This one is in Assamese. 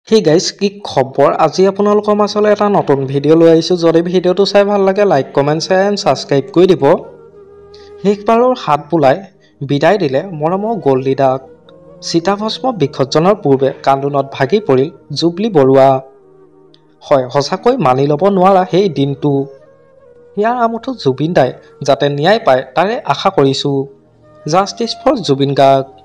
হে গাইজ কি খবৰ আজি আপোনালোকৰ মাজলৈ এটা নতুন ভিডিঅ' লৈ আহিছোঁ যদি ভিডিঅ'টো চাই ভাল লাগে like comment share and subscribe কৰি দিব শেষবাৰৰ হাত বোলাই বিদায় দিলে মৰমৰ গল্ডিদাক চিতাভস্ম বিসৰ্জনৰ পূৰ্বে কান্দোনত ভাগি পৰিল জুবলি বৰুৱা হয় সঁচাকৈ মানি ল'ব নোৱাৰা সেই দিনটো ইয়াৰ আমঠু জুবিন দাই যাতে ন্যায় পায় তাৰে আশা কৰিছোঁ জাষ্টিছ ফৰ জুবিন গাৰ্গ